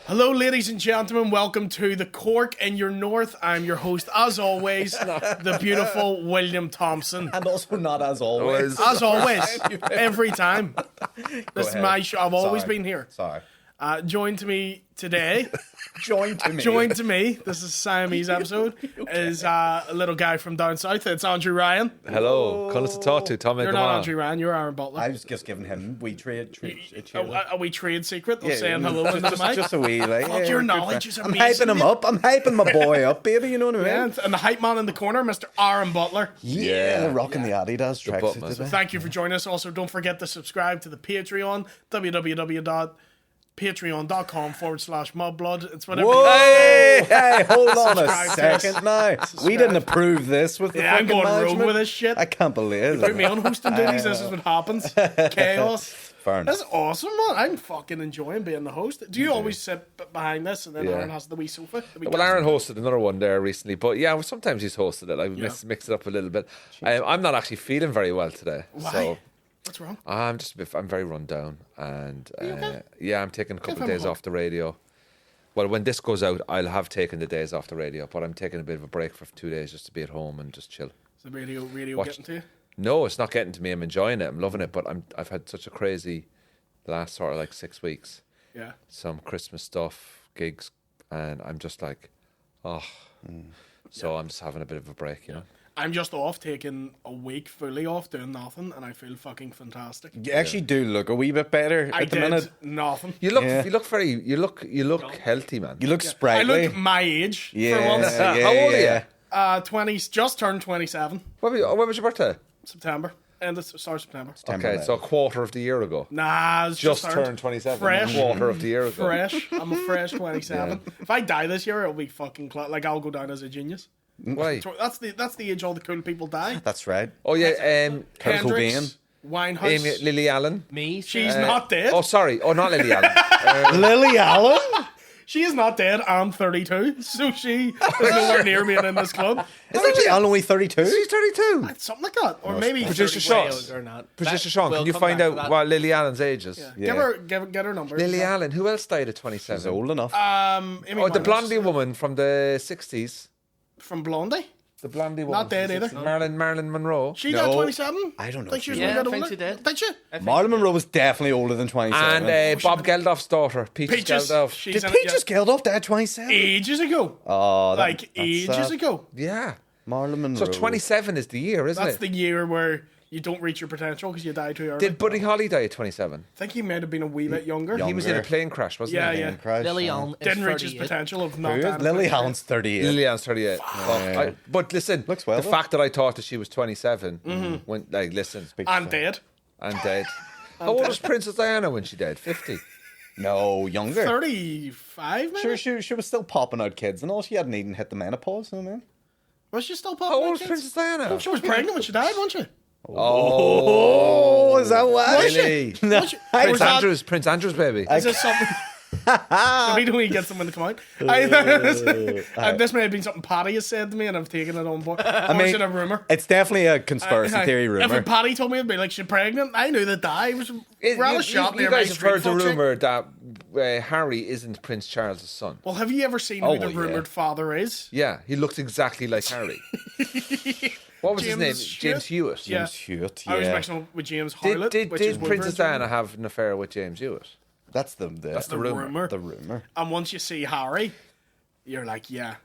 Hello, ladies and gentlemen. Welcome to the Cork in your North. I'm your host, as always, the beautiful William Thompson. And also not as always. As always, every time. This is my show. I've always been here. Sorry. Joined me today. Joined to me. Joined to me. This is Siamese episode. Is a little guy from down south. It's Andrew Ryan. Hello, Colin to talk to Tom. You're not Andrew Ryan. You're Aaron Butler. I was just giving him A wee trade secret of saying hello into the mic. just a wee like. Fuck, your knowledge is I'm amazing. hyping him up. I'm hyping my boy up, baby. You know what I mean? Yeah, and the hype man in the corner, Mr. Aaron Butler. Yeah, rocking the Adidas tracksuit button, today. Thank you for joining us. Also, don't forget to subscribe to the Patreon, www.patreon.com/mudblood. It's whatever. Hey, hold on a Subscribe to second now. We didn't approve this with the Yeah, I'm fucking going rogue management. with this shit. I can't believe Put me it. on hosting duties. This is what happens. Chaos. Fair enough. That's awesome, man. I'm fucking enjoying being the host. Do you always sit behind this and then Yeah. Aaron has the wee sofa? Well, Aaron hosted another one there recently, but yeah, sometimes he's hosted it. I mix it up a little bit. I'm not actually feeling very well today. Why? So What's wrong? I'm very run down, and okay? yeah, I'm taking a couple Give of him days hope. off the radio. Well, when this goes out, I'll have taken the days off the radio, but I'm taking a bit of a break for 2 days just to be at home and just chill. Is the radio Watch- getting to you? No, it's not getting to me. I'm enjoying it. I'm loving it, but I've had such a crazy last sort of like 6 weeks. Yeah. Some Christmas stuff, gigs, and I'm just like, oh. So I'm just having a bit of a break, you know. I'm just off, taking a week fully off, doing nothing, and I feel fucking fantastic. You actually do look a wee bit better I at the did minute. nothing. You look, Yeah. you look healthy, man. You look I sprightly. look my age Yeah, for once. yeah, How old are yeah. you? 20, just turned 27, When was your birthday? September. End of start of September. Okay, so a quarter of the year ago. Nah, it's Just just turned 27. Fresh. A quarter of the year ago. Fresh. I'm a fresh 27. If I die this year, it'll be fucking like I'll go down as a genius. Why? That's the age all the cool people die. That's right. Oh yeah, Kurt Hendrix, Cobain. Winehouse. Amy, Lily Allen. Me? She's not dead. Oh, sorry. Oh, not Lily Allen. Lily Allen? She is not dead. I'm 32, so she is nowhere near being in this club. Is Lily Allen only 32? She's 32. Something like that, or maybe Patricia 30. Shaw. Or not. Patricia Shaw, We'll can you come find back out to that. what Lily Allen's age is? Yeah. Get her number. Lily Allen. Who else died at 27? She's old enough. Amy Oh, the Winehouse. blondie woman from the 60s. from Blondie. The blondie woman. Not dead from the either. 60s. Marilyn Monroe. She No. died 27. I don't know Think if she was she a did. wee bit Yeah, I think older. she did. Did she? Marlon Monroe was definitely older than 27. And Bob Geldof's daughter, Peaches Peaches. Geldof. She's Did in it, Peaches Geldof die at 27? ages ago. Oh, Like that's ages sad. ago. Yeah. Marlon Monroe. So 27 is the year, isn't That's it? the year where you don't reach your potential because you die too early. Did Buddy Holly die at 27? I think he might have been a wee bit younger. He was in a Younger. plane crash, wasn't Yeah, he? yeah. Christ, Lily yeah. Allen is Didn't reach his 38. potential of not Who dying is at Lily 28. Allen's 38. Lily Allen's 38. But listen, Looks well, the though. fact that I thought that she was 27, when, like, listen, And dead. and dead. How old was Princess Diana when she died? 50. No, younger. 35, maybe? She was still popping out kids and all. She hadn't even hit the menopause, you know what I mean? Was she still How popping? old out was kids? Princess Diana? She was pregnant when she died, wasn't she? Oh, is that why? Really? No, Was she- I- was that- Prince Andrew's baby. Is this something? We don't even get someone to come out. And this may have been something Patty has said to me, and I've taken it on board. Or mean, is it a rumor? It's definitely a conspiracy theory If rumor. Patty told me it'd be like she's pregnant, I knew that I was rather shot you near my guys have street heard the folk chick. rumour that Harry isn't Prince Charles' son. Well, have you ever seen Oh, who the well, yeah. rumoured father is? Yeah, he looks exactly like Harry. What was his name? James James Hewitt. Yeah. James Hewitt, I was yeah. mixing up with James Howlett, Did which is Princess Woodburn's Diana rumor. have an affair with James Hewitt? That's the rumour. The rumor. And once you see Harry, you're like, yeah.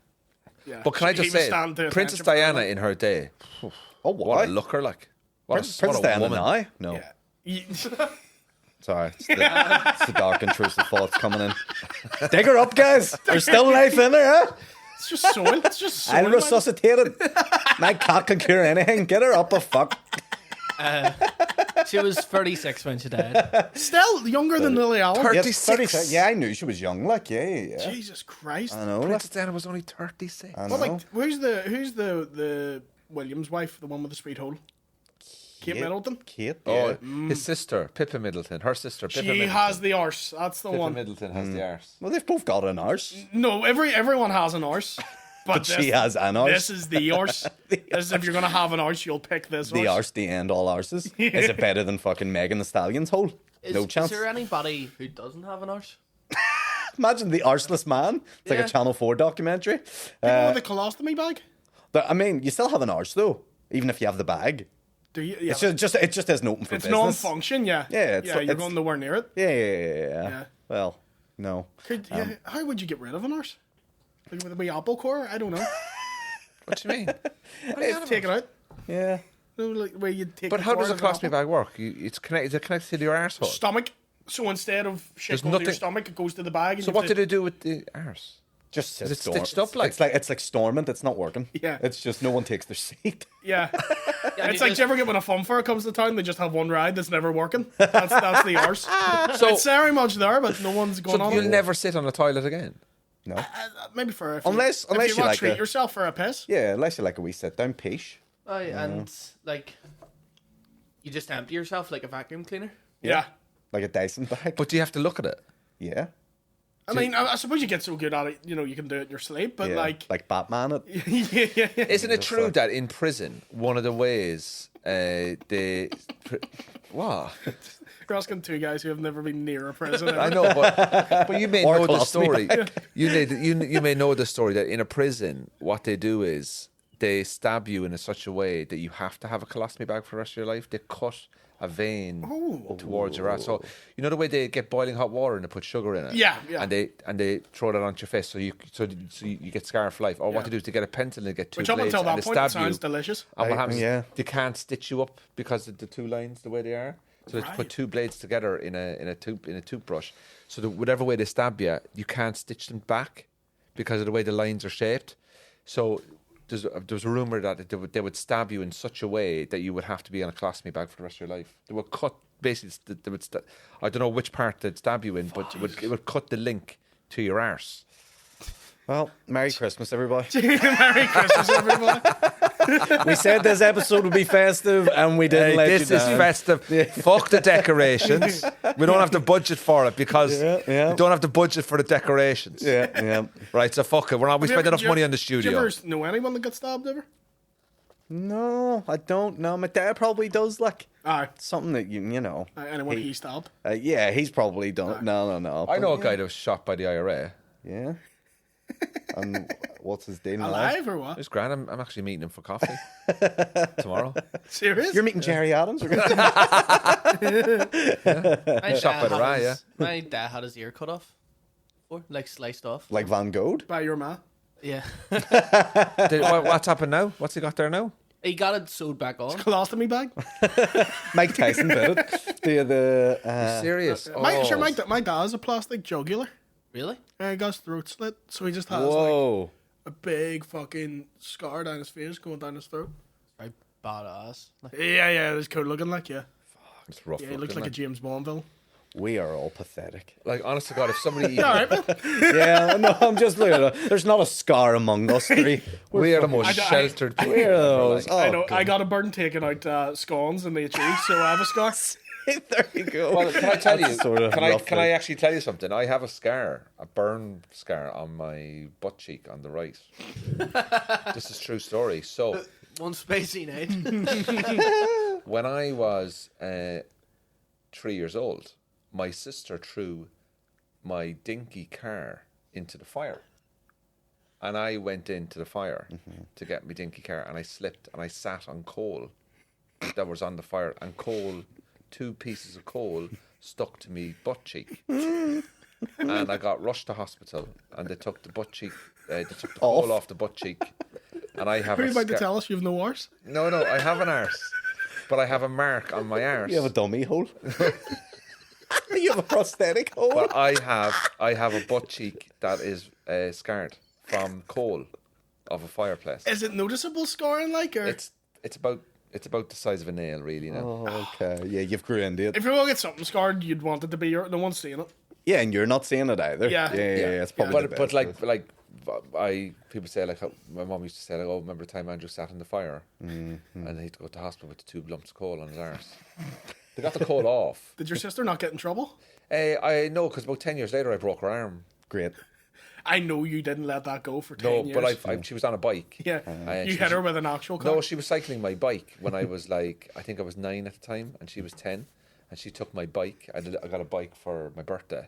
But can I He just was say, standing to Princess attention for Diana that. in her day, Oh, what what? a looker like. What Princess a Diana woman. now? No. Yeah. You- Sorry. It's the dark, intrusive thoughts coming in. Dig her up, guys. There's still life in there, huh? It's just soil. It's just soil. I'll man. resuscitate it. My cat can cure anything. Get her up a fuck. She was 36 when she died. Still younger than Lily Allen. 36. 36. Yeah, I knew she was young. Like, yeah. Jesus Christ. I know. Princess Diana was only 36. I know. Well, like, who's the Williams wife, the one with the sweet hole? Kate Middleton. Kate. Oh, Yeah. his sister, Pippa Middleton. Her sister, Pippa She Middleton. has the arse. That's the Pippa one. Middleton has the arse. Well, they've both got an arse. No, everyone has an arse. But She has an arse. This is the arse. This is if you're gonna have an arse, you'll pick this The arse. arse, the end all arses. Is it better than fucking Megan the Stallion's hole? No chance. Is there anybody who doesn't have an arse? Imagine the arseless man. It's like Yeah. a Channel 4 documentary. People with a colostomy bag? But I mean, you still have an arse though, even if you have the bag. Do you? Yeah. It just isn't open for It's business. non-function, yeah. Yeah, you're it's- going nowhere near it. Yeah. Yeah. Well, no. How would you get rid of an arse? Like with a wee apple core? I don't know. What do you mean? Take it out. Yeah. No, like where you take. But the how core does a out of an colostomy apple. bag work? Is it connected to your arsehole? Stomach. So instead of shit There's going to your nothing- stomach, it goes to the bag. And So you what have do to- they do with the arse? Just Is it storm- stitched up like? it's like Stormont. It's not working. Yeah. It's just no one takes their seat. Yeah. And It's you like, do you ever get when a fun fair comes to town, they just have one ride that's never working? That's the arse. So, It's very much there, but no one's going so on you'll it. never sit on a toilet again. No. Maybe for if Unless you you want like to treat a- yourself for a piss. Yeah, unless you like a wee sit down piece. And like, you just empty yourself like a vacuum cleaner. Yeah. Like a Dyson bag. But do you have to look at it? Yeah. I mean, I suppose you get so good at it, you can do it in your sleep, but Yeah. like Batman it. yeah. Isn't it true that in prison, one of the ways what? You're asking two guys who have never been near a prison. I know, but you may Or know the colostomy story. bag. You may know the story that in a prison, what they do is they stab you in such a way that you have to have a colostomy bag for the rest of your life. They cut a vein towards your ass. So you know the way they get boiling hot water and they put sugar in it. Yeah. And they throw that onto your face, so you get scarred for life. Or what they do is they get a pencil and they get two Which up blades until and that they point, it stab you. sounds delicious. And what Right, happens? yeah. They can't stitch you up because of the two lines the way they are. So they put two blades together in a toothbrush. So that whatever way they stab you, you can't stitch them back because of the way the lines are shaped. So there's a rumor that they would stab you in such a way that you would have to be on a colostomy bag for the rest of your life. They would cut basically. I don't know which part they'd stab you in, but it would cut the link to your arse. Well, Merry Christmas, everybody. Merry Christmas, everybody. We said this episode would be festive, and we didn't let This you is down. festive. Fuck the decorations. We don't have to budget for it because Yeah. we don't have to budget for the decorations. Yeah. Right, so fuck it. We spend enough money on the Do studio. you ever know anyone that got stabbed ever? No, I don't know. My dad probably does, like, Aye. something that you know. Anyone he stabbed? Yeah, he's probably done it. No. I know a But guy that was shot by the IRA. Yeah. And what's his deal now? Alive or what? It's grand. I'm actually meeting him for coffee tomorrow. Serious? You're meeting Jerry Adams? My Shot by the eye, yeah. My dad had his ear cut off, or like sliced off. Like Van Gogh? By your ma. Yeah, What's happened now? What's he got there now? he got it sewed back on. Colostomy bag? Mike Tyson did it. Serious? My dad has a plastic jugular. Really? And he got his throat slit, so he just has like Whoa. a big fucking scar down his face going down his throat. Very badass. Like, Yeah, it was cool looking like, yeah. It's rough. Yeah, he looks like a James Bond villain. We are all pathetic. Like, honest to God, if somebody... Yeah, all right, man. Yeah, no, I'm just looking at it. There's not a scar among us three. We are the most I- sheltered people. We're those. Like, I Oh, know. I God. got a burn taking out scones in the HE, so I have a scar. There you go. Well, can I tell you? That's sort of Can I roughly. actually tell you something? I have a scar, a burn scar on my butt cheek on the right. This is a true story. So one spacey night. when I was 3 years old, my sister threw my dinky car into the fire. And I went into the fire to get my dinky car, and I slipped and I sat on coal that was on the fire, and coal, 2 pieces of coal stuck to me butt cheek. And I got rushed to hospital, and they took the butt cheek, they took the coal off the butt cheek. And I have Who are a you about to scar- tell us you've no arse? No, I have an arse, but I have a mark on my arse. You have a dummy hole. You have a prosthetic hole. But I have a butt cheek that is scarred from coal of a fireplace. Is it noticeable scarring like, or It's about the size of a nail, really. Now. Oh, okay. Yeah, you've grew into it. if you're gonna get something scarred, you'd want it to be your. No one's seeing it. Yeah, and you're not seeing it either. Yeah. Yeah. It's probably the But best. like people say, like, how my mum used to say, like, oh, remember the time Andrew sat in the fire and he had to go to hospital with the 2 lumps of coal on his arse. They got the coal off. Did your sister not get in trouble? I know, because about 10 years later I broke her arm. Great. I know you didn't let that go for 10 No, years. but she was on a bike. Yeah, you she hit was- her with an actual car. No, she was cycling my bike when I was like, I think I was 9 at the time, and she was 10. and she took my bike. I got a bike for my birthday,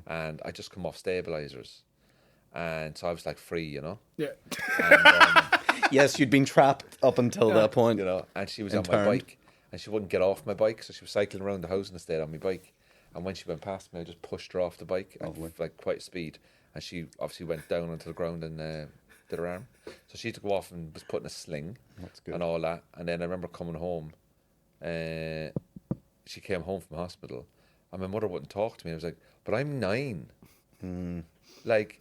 and I just come off stabilizers, and so I was like free, you know. Yeah. And, Yes, you'd been trapped up until that point. you know, and she was on my Interned. bike, and she wouldn't get off my bike, so she was cycling around the house and stayed on my bike. And when she went past me, I just pushed her off the bike at like quite speed, and she obviously went down onto the ground and did her arm. So she took off and was put in a sling. That's good. And all that. And then I remember coming home. She came home from hospital, and my mother wouldn't talk to me. I was like, "But I'm 9. Like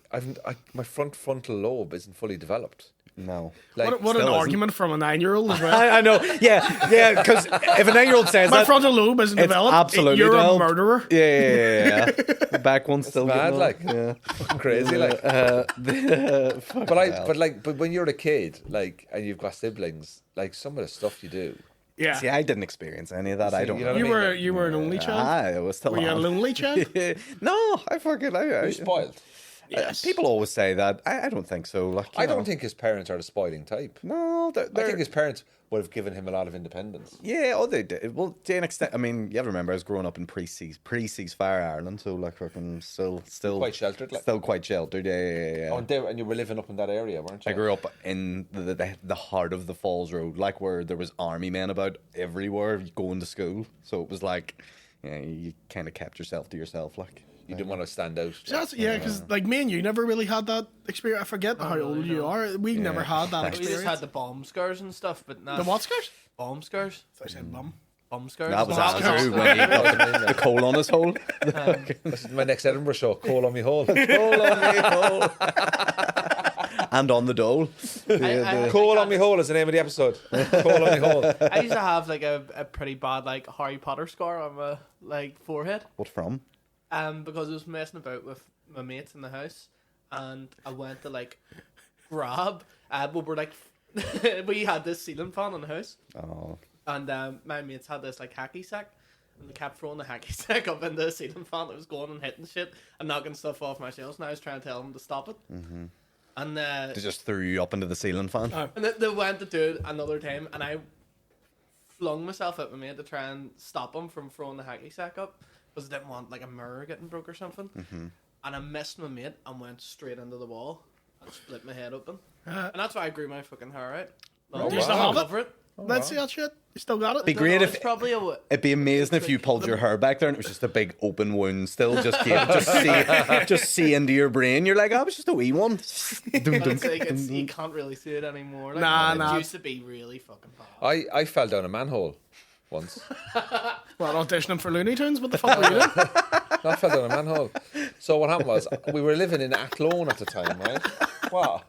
my frontal lobe isn't fully developed." No. Like, What an Still argument from a 9-year-old as well. I know. Yeah, because if a 9-year-old says My that, frontal lobe isn't it's developed. absolutely You're developed. a murderer. Yeah. The back one's still mad, getting like. on. Yeah. crazy, like. Fuck But when you're a kid, like, and you've got siblings, like some of the stuff you do. Yeah. See, I didn't experience any of that. I don't you know know. what I You were an only child. I was still Were you a on. lonely child? No, I fucking. You're spoiled. Yes. People always say that. I don't think so. Like, I don't think his parents are the spoiling type. No, I think his parents would have given him a lot of independence. Yeah, oh, they did. Well, to an extent. I mean, you have to remember, I was growing up in pre-ceasefire Ireland, so like fucking still Quite sheltered, like. still quite sheltered. Yeah. Oh, and you were living up in that area, weren't you? I grew up in the heart of the Falls Road, like where there was army men about everywhere going to school. So it was like, yeah, you kind of kept yourself to yourself, like. You didn't want to stand out. Yeah, because like me and you never really had that experience. I forget how old you are. We never had that We just experience. had the bomb scars and stuff, but not The what scars? bomb scars. I said bum. Bomb scars. That was Wow. Andrew when he got the coal on his hole. This is my next Edinburgh show, Coal on Me Hole. Coal on me hole. And on the dole. Coal on Me Hole is the name of the episode. Coal on Me Hole. I used to have like a pretty bad like Harry Potter scar on my like forehead. What from? Because I was messing about with my mates in the house, and I went to like grab. We were like, we had this ceiling fan in the house, Oh. and my mates had this like hacky sack, and they kept throwing the hacky sack up in the ceiling fan that was going and hitting shit and knocking stuff off my shelves. And I was trying to tell them to stop it, and They just threw you up into the ceiling fan. and they went to do it another time, and I flung myself at my mate to try and stop him from throwing the hacky sack up. Because I didn't want like a mirror getting broke or something. And I missed my mate and went straight into the wall and split my head open. And that's why I grew my fucking hair out. Do you still have it? Cover it. Let's see that shit. You still got it? Be great if It's probably a it'd be amazing if you pulled your hair back there and it was just a big open wound still, just see into your brain. You're like, oh, it was just a wee one. But it's like, you can't really see it anymore. Like, Nah. It used to be really fucking bad. I fell down a manhole once. Well, auditioning for Looney Tunes? What the fuck were you doing? I fell down a manhole. So what happened was, we were living in Athlone at the time, right? What?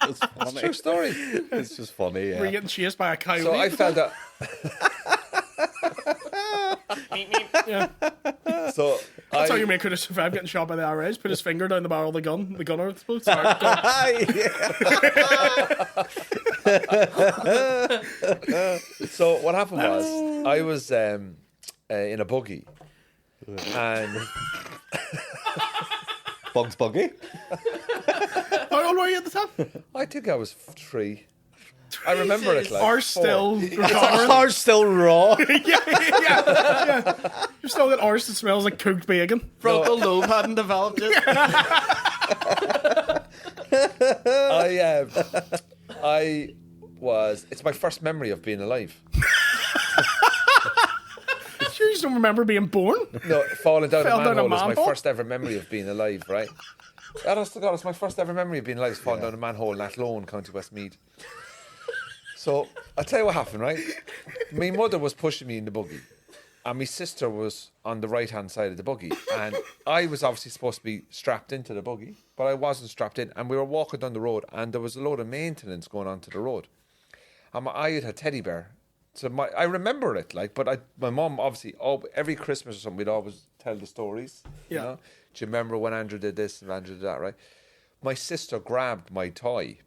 It's funny. True story. It's just funny, Were you yeah. getting chased by a coyote? So I fell down. Yeah. So That's how your mate could have survived getting shot by the IRAs. Put his finger down the barrel of the gun. The gunner, I suppose. Sorry, go on. So what happened was, I was in a buggy, and Bugs Buggy. How old were you at the time? I think I was 3. I remember it like Are 4. still recovering. Ours still raw. yeah. You've still got arse that smells like cooked bacon. Frontal lobe hadn't developed yet. It's my first memory of being alive. Sure, you just don't remember being born? No, falling down Fell a down a manhole is my manhole? first ever memory of being alive, right? Honest to God, it's my first ever memory of being alive, is falling down a manhole in Athlone, County Westmeath. So, I'll tell you what happened, right? My mother was pushing me in the buggy, and my sister was on the right-hand side of the buggy, and I was obviously supposed to be strapped into the buggy, but I wasn't strapped in, and we were walking down the road, and there was a load of maintenance going on to the road. And I had a teddy bear. So I remember it, like, but my mum obviously, every Christmas or something, we'd always tell the stories. Yeah. You know? Do you remember when Andrew did this and Andrew did that, right? My sister grabbed my toy,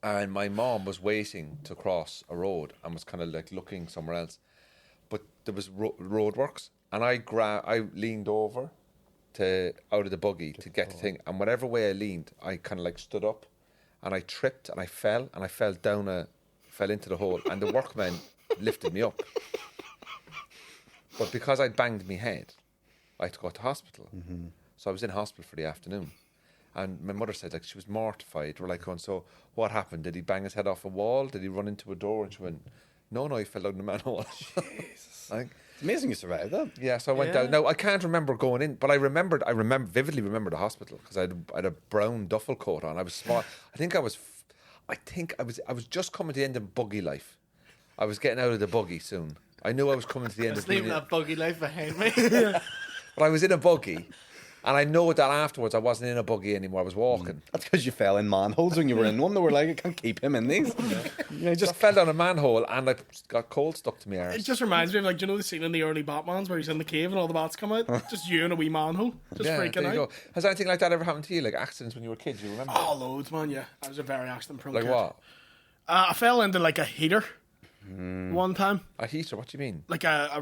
and my mom was waiting to cross a road and was kind of like looking somewhere else, but there was roadworks, and I leaned over out of the buggy to get the thing, and whatever way I leaned, I kind of like stood up, and I tripped and I fell down fell into the hole, and the workmen lifted me up. But because I'd banged my head, I had to go to hospital. So I was in hospital for the afternoon. And my mother said, like, she was mortified. We're like going, so what happened? Did he bang his head off a wall? Did he run into a door? And she went, no, he fell down the manhole. Jesus. Like, It's amazing you survived that. yeah, so I went down. No, I can't remember going in, but I vividly remember the hospital because I had a brown duffel coat on. I was small. I was just coming to the end of buggy life. I was getting out of the buggy soon. I knew I was coming to the end Just of being leaving that buggy life behind me. but I was in a buggy. And I know that afterwards I wasn't in a buggy anymore. I was walking. That's because you fell in manholes when you were in one. They were like, I can't keep him in these. You know, I just fell down a manhole and I got cold stuck to my arse. It just reminds me of, like, do you know the scene in the early Batmans where he's in the cave and all the bats come out? Just you in a wee manhole, just Yeah, freaking there you out. go. Has anything like that ever happened to you? Like accidents when you were kids? You remember? Oh, loads, man. Yeah, I was a very accident-prone Like kid. what? I fell into like a heater one time, A heater? What do you mean? like a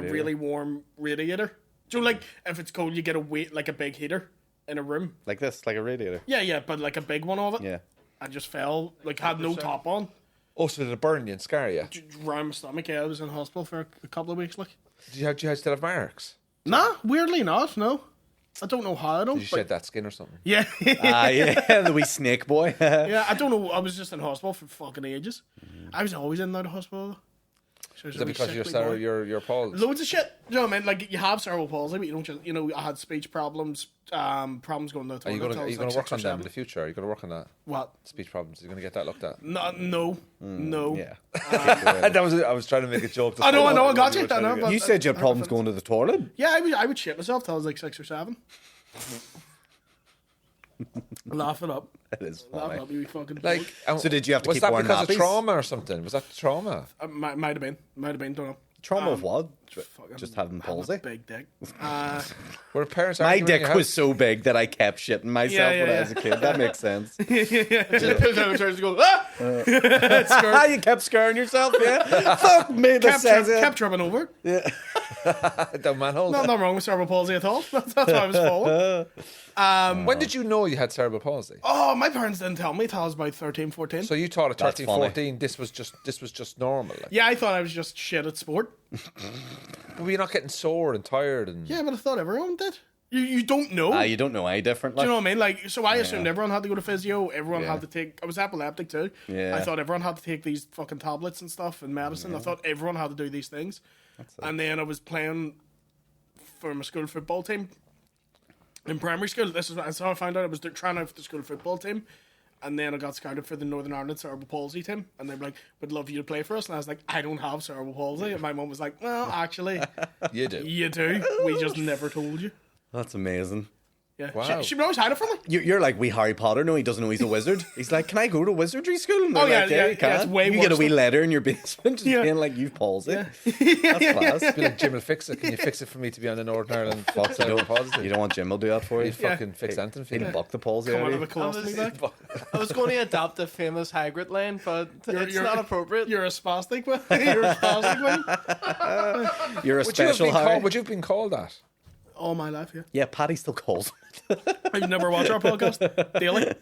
really warm radiator. So like if it's cold, you get a big heater in a room. like this, like a radiator. Yeah, but like a big one of it. Yeah. I just fell, like had no 100%. top on, Oh, so did it burn you and scare you? round my stomach. Yeah, I was in hospital for a couple of weeks. Like, Did you still have marks? nah, weirdly not. No, I don't know how. I don't. Did you but- shed that skin or something? Yeah, Yeah, the wee snake boy. yeah. I don't know. I was just in hospital for fucking ages. I was always in and out of hospital. Though. So I was Is a that wee because sickly boy. you're Paul? Loads of shit. Do you know what I mean? Like, you have cerebral palsy, but you don't just, I had speech problems, problems going to the Are you toilet. going to work on them in the future? Are you going to work on that? What? Speech problems. Are you going to get that looked at? No. Yeah. I was trying to make a joke. I know, I got you. I know, but You said you had problems going to the toilet. Yeah, I would shit myself till I was like 6 or 7. Laugh it up. It is Laugh funny. it up, you fucking Like, So did you have to was keep that wearing because nappies? of trauma or something? Was that trauma? Might have been, don't know. Trauma of what? Fucking- Just having I have a palsy? big dick. Were parents My arguing in dick your was house? so big that I kept shitting myself Yeah, when I yeah. was a kid. That makes sense. Just turns to go, ah! Ah, you kept scaring yourself, yeah? Fuck me, that says it. kept tripping over. the manhole. Nothing wrong with cerebral palsy at all. That's why I was falling. When did you know you had cerebral palsy? Oh, my parents didn't tell me till I was about 13, 14. So you thought at That's 13, funny. 14, this was just normal. Like. Yeah, I thought I was just shit at sport. But were you not getting sore and tired and Yeah, but I thought everyone did. You don't know. You don't know any different. Do you Like, know what I mean? Like, so I assumed everyone had to go to physio. Everyone Yeah. had to take. I was epileptic too. Yeah. I thought everyone had to take these fucking tablets and stuff and medicine. I thought everyone had to do these things. And then I was playing for my school football team in primary school. That's how I found out. I was trying out for the school football team. And then I got scouted for the Northern Ireland cerebral palsy team. And they were like, we'd love you to play for us. And I was like, I don't have cerebral palsy. And my mum was like, well, actually, you do? you do. We just never told you. that's amazing. Yeah. Wow. She always hide it from me. You're like wee Harry Potter. No, he doesn't know he's a wizard. He's like, can I go to wizardry school? And they're Oh, yeah, like, yeah, you can. it's way you get a worse wee than- letter in your basement just Yeah. being like, you've palsy. That's class. Be like, Jim will fix it. Can you fix it for me to be on the Northern Ireland Fox cerebral palsy? You don't want Jim will do that for you. He'd fucking fix anything for He'll you. buck the palsy Come out out of of a you. colostomy bag. I was going to adopt a famous Hagrid line, but it's not appropriate. You're a spastic one. You're a spastic one. You're a Would you have special been Harry. called? Would you have been called that? All my life, yeah. Yeah, Paddy still calls. I've never watched our podcast daily.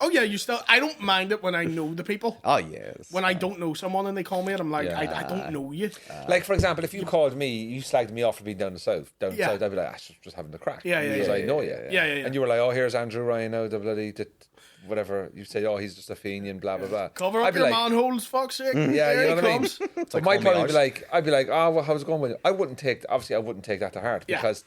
Oh yeah, you still. I don't mind it when I know the people. Oh, yes. When I don't know someone and they call me, and I'm like, Yeah. I don't know you. Like, for example, if you called me, you slagged me off for being down the south. Yeah. I'd be like, I was just having the crack. Yeah, yeah, Because yeah, I know you. Yeah. And you were like, oh, here's Andrew Ryan now, the bloody, whatever. You say, oh, he's just a Fenian, blah, blah, blah. Cover I'd up be your like, manholes, fuck's sake. Yeah, There you know he what I mean? comes. like So my call me point would ours. be like, I'd be like, oh, well, how's it going with you? I wouldn't take that to heart Yeah. because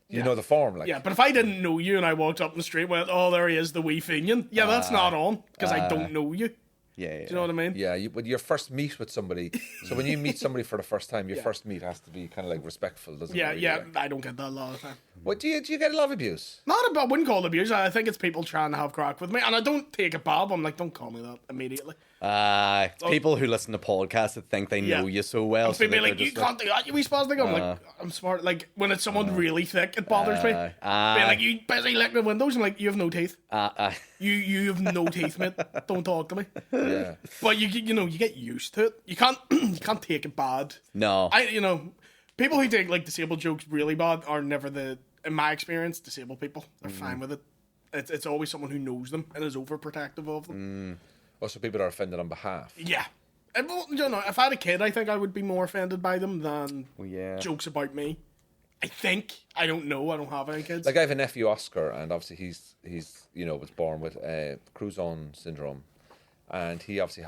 you Yeah. know the form. Like, Yeah, but if I didn't know you and I walked up the street and went, oh, there he is, the wee Fenian. Yeah, that's not on because I don't know you. Yeah, Do you know what I mean? Yeah, when your first meet with somebody. So when you meet somebody for the first time, your Yeah. first meet has to be kind of like respectful, doesn't Yeah, it? Really? yeah. Like, I don't get that a lot of the time. what do you get a lot of abuse? Not about, I wouldn't call it abuse. I think it's people trying to have crack with me, and I don't take it bad. I'm like, don't call me that immediately. It's people who listen to podcasts that think they know Yeah. you so well. I'm So being they're like, you just can't do that, you wee spastic. I'm like, I'm smart. Like, when it's someone really thick, it bothers me. Being like, you busy licking windows. I'm like, you have no teeth. You have no teeth, mate. Don't talk to me. Yeah. But you get used to it. You can't take it bad. No. People who take like disabled jokes really bad are never in my experience, disabled people. They're fine with it. It's always someone who knows them and is overprotective of them. Also, people are offended on behalf. Yeah. Well, you know, if I had a kid, I think I would be more offended by them than jokes about me. I think. I don't know. I don't have any kids. Like I have a nephew, Oscar, and obviously he's was born with Cruzon syndrome, and he obviously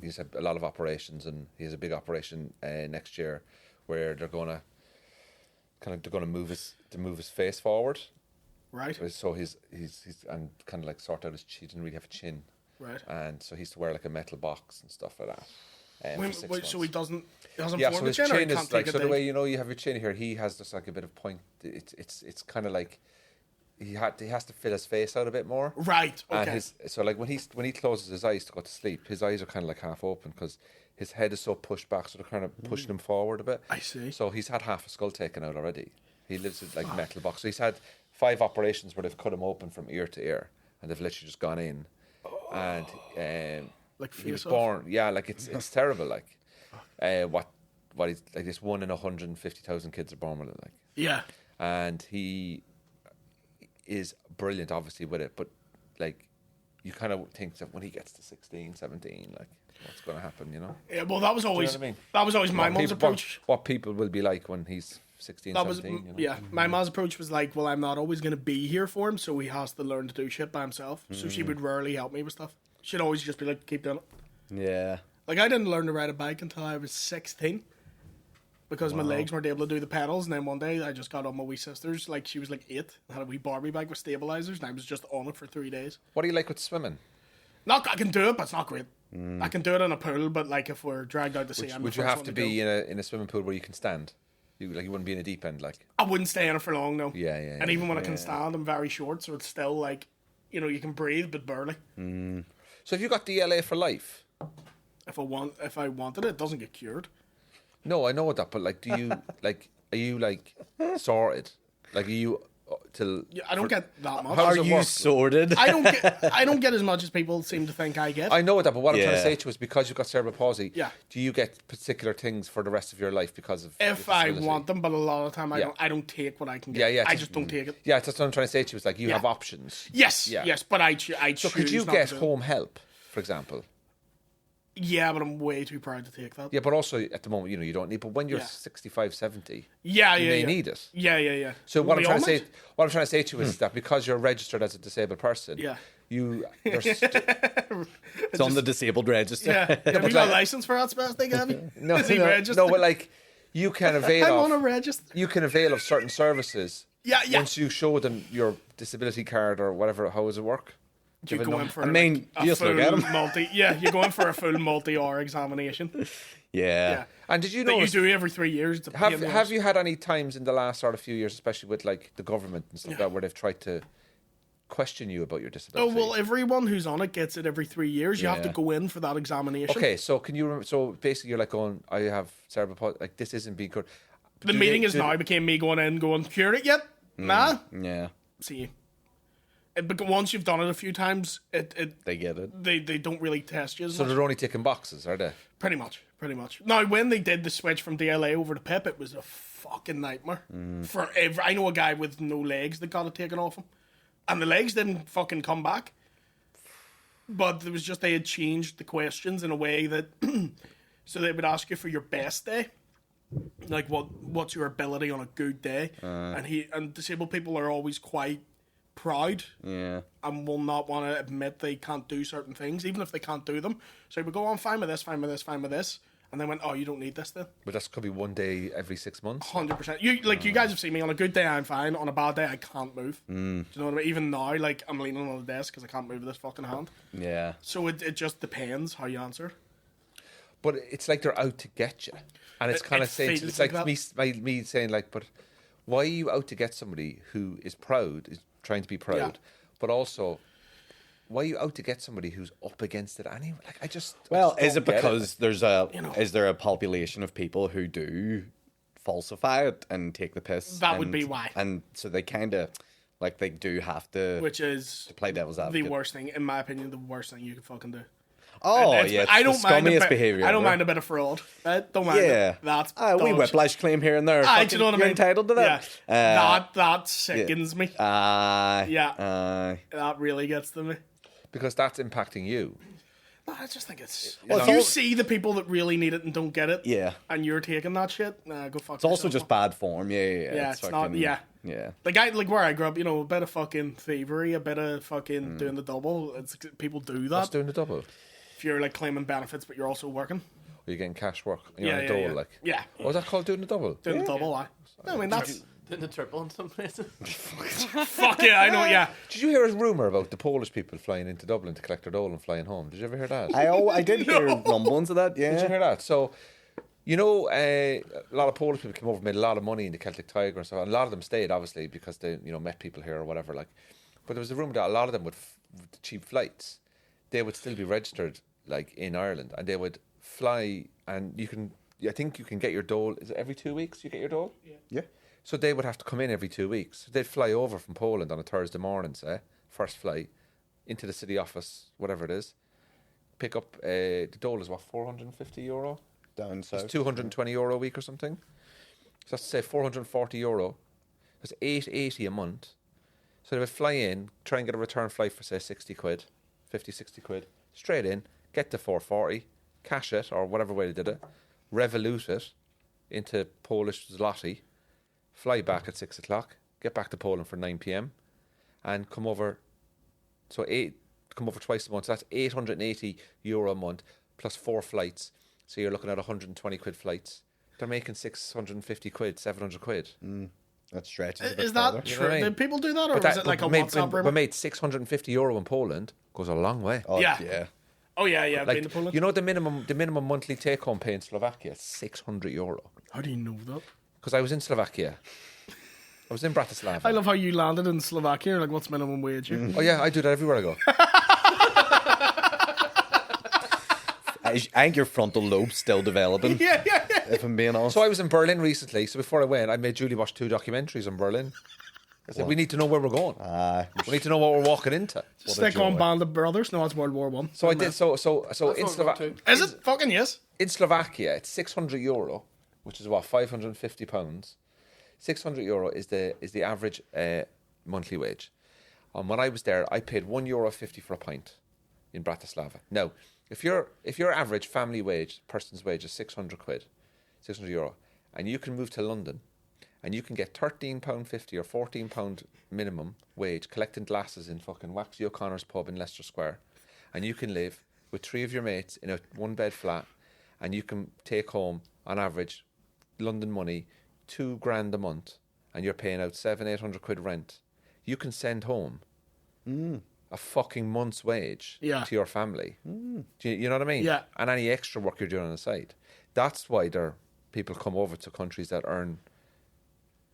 he's had a lot of operations, and he has a big operation next year where they're gonna move his face forward. Right. So he's and kind of like sort out his chin. He didn't really have a chin. Right. And so he used to wear like a metal box and stuff like that. So he doesn't so form the his chin, or he chin can't is like, take so it the down? way you have your chin here, he has just like a bit of point. It's kind of like he has to fill his face out a bit more. Right. Okay. And so like when he closes his eyes to go to sleep, his eyes are kind of like half open because his head is so pushed back, so they're kind of pushing him forward a bit. I see. So he's had half a skull taken out already. He lives in like metal box. So he's had 5 operations where they've cut him open from ear to ear, and they've literally just gone in, and like he was face off? born. Yeah, like it's terrible. Like what he's like, this 1 in 150,000 kids are born with it. Like, Yeah. and he is brilliant, obviously, with it. But like, you kind of think that when he gets to 16, 17, like, what's going to happen? You know? Yeah. Well, that was always what I mean? that was always my mum's approach. What people will be like when he's 16, That was 17. You know? yeah. My mom's approach was like, well, I'm not always going to be here for him, so he has to learn to do shit by himself. So she would rarely help me with stuff. She'd always just be like, keep doing it. Yeah. Like, I didn't learn to ride a bike until I was 16 because my legs weren't able to do the pedals. And then one day I just got on my wee sister's, like, she was like 8, and had a wee Barbie bike with stabilizers, and I was just on it for 3 days. What do you like with swimming? I can do it, but it's not great. I can do it in a pool, but like if we're dragged out to sea, Would you have to be in a swimming pool where you can stand? You wouldn't be in a deep end, like. I wouldn't stay in it for long, no. Yeah. And even when I can stand, I'm very short, so it's still like, you know, you can breathe, but barely. So have you got DLA for life? If I wanted it, it doesn't get cured. No, I know that, but like, do you like? Are you like sorted? Like, are you till? Yeah, I don't get that much. How does Are it you work? sorted? I don't get as much as people seem to think I get. I know that, but what I'm trying to Yeah. say to you is because you've got cerebral palsy. Yeah. Do you get particular things for the rest of your life because of? If your I disability? want them, but a lot of the time Yeah. I don't take what I can get. Yeah. I just don't take it. Yeah, that's what I'm trying to say to you. Is like you Yeah. have options. Yes, Yeah. yes, but I choose. So could you not get to do it. home help, for example? Yeah, but I'm way too proud to take that. Yeah, but also at the moment, you don't need. But when you're Yeah. 65, 70, Yeah, you yeah, may yeah. need it. Yeah. So what I'm We trying all to say, might. what I'm trying to say to you is that because you're registered as a disabled person, Yeah. there's It's on the disabled register. Yeah, have you got a like- license for that spastic, have you? no, Is he no, registered? no, but like you can avail I'm on a of register. you can avail of certain services. Yeah. Once you show them your disability card or whatever, how does it work? You go in for I mean, a you just look full at 'em. you're going for a full multi-hour examination. Yeah. Yeah. And did you That know? you do every 3 years. It's a pain in the Have arse. you had any times in the last sort of few years, especially with like the government and stuff like that, where they've tried to question you about your Oh, disability? well, everyone who's on it gets it every 3 years. You have to Yeah. go in for that examination. Okay, so can you? So basically, you're like going, I have cerebral palsy. Like this isn't being good. The meeting is now became me going in, going, cured it yet? Nah. Yeah. See. Once you've done it a few times, They get it. they don't really test you as So much. they're only ticking boxes, are they? Pretty much. Now, when they did the switch from DLA over to PIP, it was a fucking nightmare. I know a guy with no legs that got it taken off him. And the legs didn't fucking come back. But it was just they had changed the questions in a way that... so they would ask you for your best day. Like, what's your ability on a good day? And disabled people are always quite proud Yeah. and will not want to admit they can't do certain things, even if they can't do them. So we go on, fine with this, fine with this, fine with this. And they went, oh, you don't need this then. But that's could be one day every 6 months. 100%. You guys have seen me. On a good day, I'm fine. On a bad day, I can't move. Do you know what I mean? Even now, like, I'm leaning on the desk because I can't move this fucking hand. Yeah. So it just depends how you answer. But it's like they're out to get you, and it's kind it of saying feels it's like like me saying like, but why are you out to get somebody who is proud, is trying to be proud, Yeah. but also why are you out to get somebody who's up against it anyway? Like I just Well, is don't it get because there's a You know. is there a population of people who do falsify it and take the piss? That would and- be why. And so they kind of like they do have to Which is play devil's the advocate. worst thing, in my opinion, the worst thing you can fucking do. Oh It's- yeah, it's I the don't mind a scummiest bit, behavior. I don't ever. mind a bit of fraud. Right? Don't mind Yeah, it. That's we dog whiplash claim here and there. shit. Aye, do Fucking- you know what I you're mean? entitled to that. That sickens me. Aye. Yeah. Aye. That really gets to me. because that's impacting you. I just think it's... Well, if you see the people that really need it and don't get it, Yeah. and you're taking that shit, go fuck It's also just bad form. Yeah. It's not... Yeah. Yeah. Like where I grew up, a bit of fucking thievery, a bit of fucking doing the double. People do that. What's doing the double? If you're like claiming benefits, but you're also working. Are you getting cash work? You're on a dole, like. Yeah. What was that called? Doing the double? Doing the double, I mean, that's... Doing the triple in some places. Fuck yeah, I know, yeah. Did you hear a rumour about the Polish people flying into Dublin to collect their dole and flying home? Did you ever hear that? I did hear rumblings of that, yeah. Did you hear that? So, a lot of Polish people came over, made a lot of money in the Celtic Tiger and stuff. And a lot of them stayed, obviously, because they, met people here or whatever. Like, but there was a rumour that a lot of them with cheap flights, they would still be registered, like, in Ireland, and they would fly. And I think you can get your dole. Is it every 2 weeks you get your dole? Yeah. So they would have to come in every 2 weeks. They'd fly over from Poland on a Thursday morning, say, first flight, into the city office, whatever it is. Pick up, the dole is what, €450? Down south. It's €220 a week or something. So that's to say €440. That's $880 a month. So they would fly in, try and get a return flight for, say, 60 quid, 50, 60 quid, straight in, get the 440, cash it, or whatever way they did it, revolute it into Polish zloty, fly back at 6 o'clock, get back to Poland for 9 p.m. and come over. Come over twice a month. So that's €880 a month plus 4 flights. So you're looking at 120 quid flights. They're making 650 quid, 700 quid. That stretches a bit Is that further. true? You know what I mean? Did people do that, or was it like a WhatsApp rumor? But made €650 in Poland goes a long way. Oh, Yeah. yeah. Oh yeah, been Like, to Poland. the minimum monthly take home pay in Slovakia is €600. How do you know that? Because I was in Slovakia. I was in Bratislava. I love how you landed in Slovakia. You're like, what's minimum wage here? Oh yeah, I do that everywhere I go. I think your frontal lobe's still developing. Yeah. If I'm being honest. So I was in Berlin recently. So before I went, I made Julie watch 2 documentaries on Berlin. I said, we need to know where we're going. We need to know what we're walking into. Stick on Band of Brothers. No, it's World War One. So I did. So in World War Slovakia, Two. Is it? Fucking yes. in Slovakia, it's €600, which is what, £550. €600 is the average monthly wage. And when I was there, I paid €1.50 for a pint in Bratislava. Now, if your average family wage, person's wage is €600, €600, and you can move to London, and you can get £13.50 or £14 minimum wage collecting glasses in fucking Waxy O'Connor's pub in Leicester Square, and you can live with 3 of your mates in a 1-bed flat, and you can take home on average London money £2,000 a month, and you're paying out 700-800 quid rent. You can send home a fucking month's wage to your family. Do you know what I mean? Yeah. And any extra work you're doing on the side. That's why people come over to countries that earn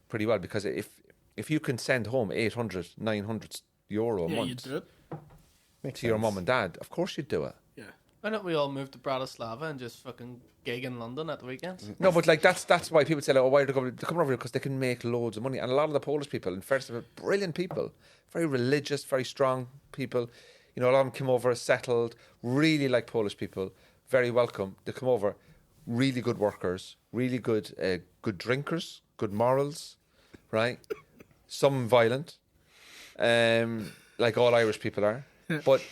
pretty well, because if you can send home 800, 900 euro a Yeah, month you do it. to your mum and dad, of course you'd do it. Yeah. Why don't we all move to Bratislava and just fucking gig in London at the weekends? No, but like that's why people say, like, oh, why are they coming? They come over here because they can make loads of money. And a lot of the Polish people, in fairness, are brilliant people, very religious, very strong people. A lot of them come over, settled, really like Polish people, very welcome. They come over, really good workers, really good good drinkers, good morals, right? Some violent, like all Irish people are. But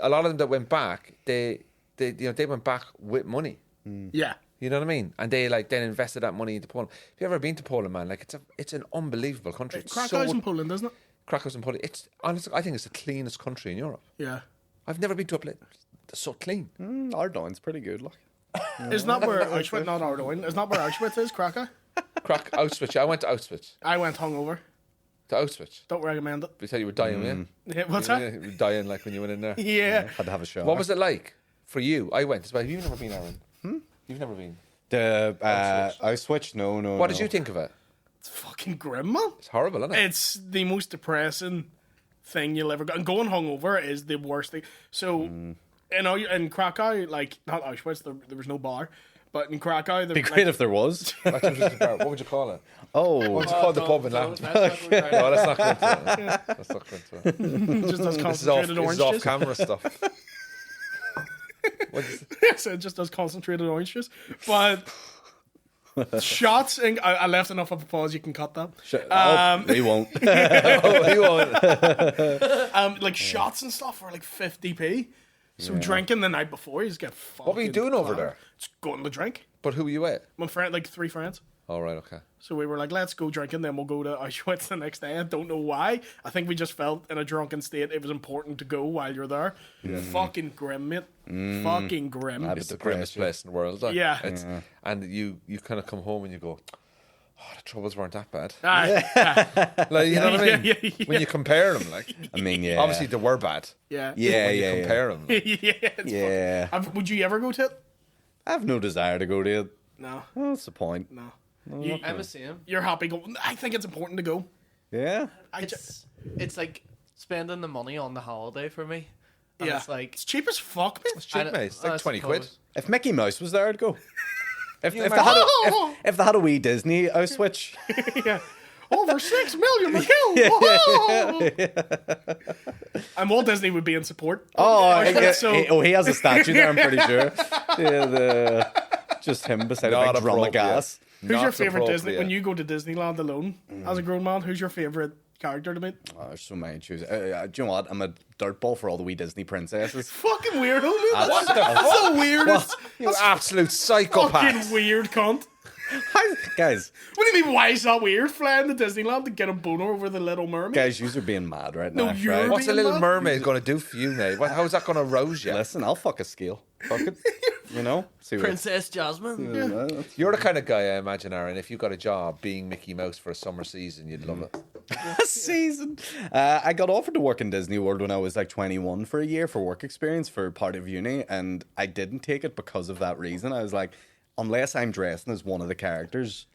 a lot of them that went back, they went back with money. Yeah. You know what I mean? And they then invested that money into Poland. Have you ever been to Poland, man? Like it's an unbelievable country. It's Krakow's in Poland, isn't it? Krakow's in Poland. It's honestly, I think it's the cleanest country in Europe. Yeah. I've never been to a place that's so clean. Ardoin's pretty good, look. Isn't that where Auschwitz, not Ardoin, isn't that where Auschwitz is, Krakow? Auschwitz. Yeah, I went to Auschwitz. I went hungover. To Auschwitz. Don't recommend it. They said you were dying, Yeah, what's that? You were dying like when you went in there. Yeah. Had to have a shower. What was it like for you? I went as well. You've never been, Aaron. You've never been. The Auschwitz? No. What did you think of it? It's fucking grim, man. It's horrible, isn't it? It's the most depressing thing you'll ever go. And going hungover is the worst thing. So, in Krakow, like, not Auschwitz, there was no bar, but in Krakow... It'd be great if there was. What would you call it? Oh. What would you call the pub in Don't Latin? mess with me right No, now. let's not go into it. Let's not go into it. just does This is off, concentrated this orange is off juice. camera stuff. What is Yes, it just does concentrated orange juice. But shots, and I left enough of a pause, you can cut that. They won't. Oh, you won't. Like shots and stuff were like 50p. So drinking the night before, you just get fucking. What were you doing over clowned. there? Just going to drink. But who were you with? My friend, like 3 friends. All right, okay. So we were like, let's go drinking, then we'll go to Auschwitz the next day. I don't know why. I think we just felt in a drunken state it was important to go while you're there. Fucking grim, mate. Fucking grim. It's the grimmest place in the world. Like. Yeah. And you kind of come home and you go, oh, the troubles weren't that bad. Aye. Like, you know what I mean? Yeah. When you compare them, like, I mean, yeah. obviously they were bad. Yeah. Yeah, When yeah, you compare them. Like, It's Yeah. fucking- would you ever go to it? I have no desire to go to it. No. Well, what's the point? No. I'm the same. You're happy going. I think it's important to go. Yeah. It's like spending the money on the holiday for me. And Yeah. it's like It's cheap as fuck, man. it's cheap, mate. It's like 20 quid. If Mickey Mouse was there, I'd go. If they imagine- had if they had a wee Disney Switch, Yeah. Over 6 million were killed. Whoa! And Walt Disney would be in support. he has a statue there. I'm pretty sure. Yeah, just him beside a Not big drum of appropriate. gas. Who's your Not favorite Disney? appropriate. When you go to Disneyland alone as a grown man, who's your favorite character to meet? Oh, there's so many to choose. Do you know what? I'm a dirtball for all the wee Disney princesses. Fucking weirdo, man. What the That's the weirdest. You absolute psychopath. Fucking weird cunt. Guys, What do you mean? Why is that weird? Flying to Disneyland to get a boner over the Little Mermaid? guys, you are being mad right No, now. you're right? What's a being little mad. mermaid going to do for you, mate? How's that going to rouse you? Listen, I'll fuck a scale. Fuck it. You know? See what Princess Jasmine. You're the kind of guy, I imagine, Aaron, if you got a job being Mickey Mouse for a summer season, you'd love it. season. I got offered to work in Disney World when I was like 21 for a year for work experience for part of uni, and I didn't take it because of that reason. I was like, unless I'm dressing as one of the characters,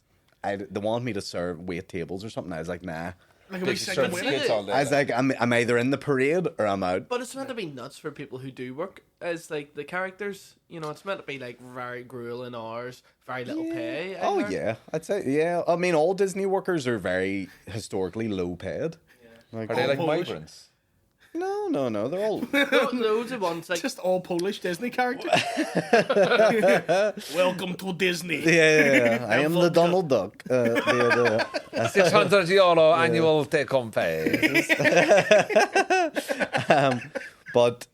they want me to wait tables or something. I was like, nah. Like a wee Big second shirts, winner. kids all day. I was like, I'm either in the parade or I'm out. But it's meant to be nuts for people who do work as like the characters. You know, it's meant to be like very grueling hours, very little pay. I Oh heard. yeah, I'd say yeah. I mean, all Disney workers are very historically low paid. Like, Are they like Polish. migrants? no, they're all. Loads of ones like Just all Polish Disney characters. Welcome to Disney. Yeah. I am the Donald Duck. The 600 euro annual take-home pay. But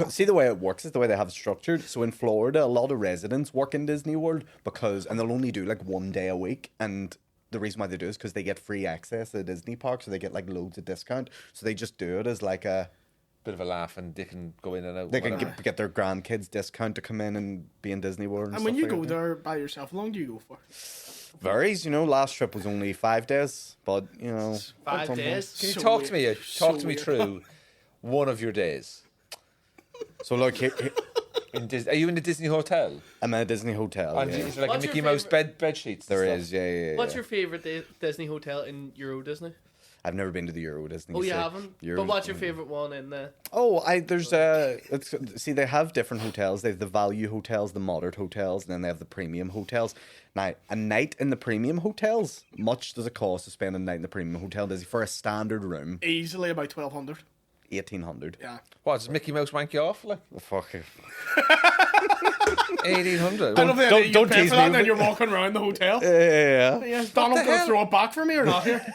see, the way it works is the way they have it structured. So in Florida, a lot of residents work in Disney World and they'll only do like 1 day a week. And the reason why they do is because they get free access to the Disney park, so they get like loads of discount. So they just do it as like a Bit of a laugh, and they can go in and out. they can whatever. get their grandkids discount to come in and be in Disney World. And when you stuff go like that. there by yourself, how long do you go for? Varies, you know. Last trip was only 5 days, but you know, 5 sometimes- days. Can you So talk weird. to me? So Talk to me weird. through one of your days. So look, here, Are you in the Disney hotel? I'm at a Disney hotel. And Yeah. is there like What's a your Mickey Mouse favourite- bed sheets? There is, yeah. What's your favorite Disney hotel in Euro Disney? I've never been to the Euro Disney. Oh, you so haven't. Euro- But what's your favorite one in the? Oh, see, they have different hotels. They have the value hotels, the moderate hotels, and then they have the premium hotels. Now, a night in the premium hotels, much does it cost to spend a night in the premium hotel? Does for a standard room, Easily about 1,200. 1,800. Yeah. What, does Mickey Mouse wank you off? Like Fuck it. 1,800? I love that you don't pay tease for that me and then with you're walking around the hotel. Yeah. Yeah, is Donald going to throw it back for me or not here?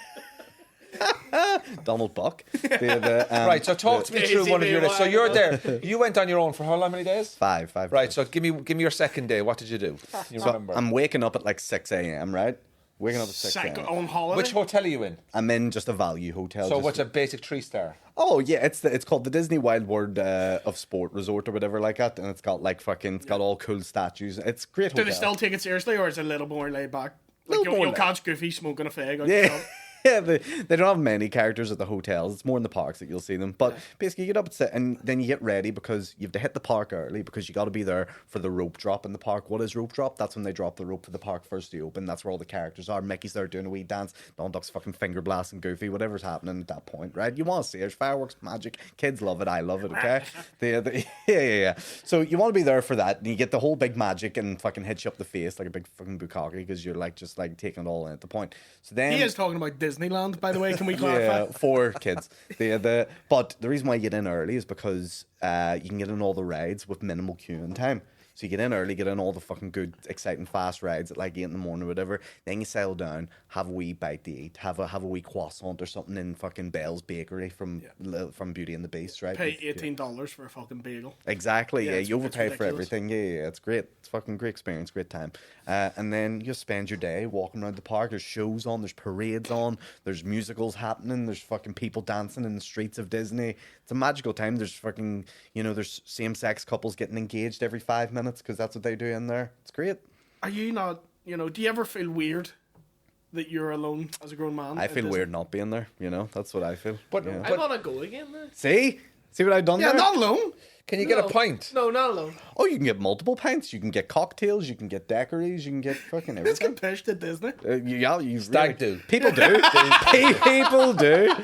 Donald Buck. Right, so talk to me through one of your days. So you're there. You went on your own for how many days? Five. Right, so give me your second day. What did you do? You remember? I'm waking up at like 6 a.m., right? Waking up at 6 Psycho a.m. on holiday. Which hotel are you in? I'm in just a value hotel. So just- what's a basic 3-star? Oh yeah, it's called the Disney Wild World of Sport Resort or whatever like that, and it's got like it's got all cool statues. It's a great. Do they hotel. still take it seriously or is it a little more laid back? Like Little you'll, more you'll laid- catch Goofy smoking a fag. Yeah. Yeah, they don't have many characters at the hotels. It's more in the parks that you'll see them. But basically, you get up at 6 and then you get ready because you have to hit the park early because you got to be there for the rope drop in the park. What is rope drop? That's when they drop the rope for the park first to open. That's where all the characters are. Mickey's there doing a wee dance. Donald Duck's fucking finger blasting Goofy. Whatever's happening at that point, right? You want to see it. There's fireworks, magic. Kids love it. I love it. Okay. Yeah. So you want to be there for that, and you get the whole big magic and fucking hit you up the face like a big fucking bukkake because you're like just like taking it all in at the point. So then He is talking about Disneyland, by the way. Can we clarify? yeah, for kids. But the reason why you get in early is because you can get in all the rides with minimal queuing time. So you get in early, get in all the fucking good, exciting, fast rides at like 8 in the morning or whatever. Then you settle down, have a wee bite to eat, have a wee croissant or something in fucking Bell's Bakery from Beauty and the Beast, right? Pay $18 for a fucking bagel. Exactly, yeah. You overpay for ridiculous. everything. Yeah. It's great. It's fucking great experience, great time. And then you spend your day walking around the park. There's shows on, there's parades on, there's musicals happening, there's fucking people dancing in the streets of Disney. It's a magical time. There's fucking, there's same-sex couples getting engaged every 5 minutes because that's what they do in there. It's great. Are you not, do you ever feel weird that you're alone as a grown man? I feel weird not being there, That's what I feel. But, yeah. I want to go again there. See what I've done Yeah, there? not alone. can you get a pint? No, not alone. Oh, you can get multiple pints. You can get cocktails. You can get daiquiris. You can get fucking Let's everything. get pitched at Disney. You Stag do. People do. People do.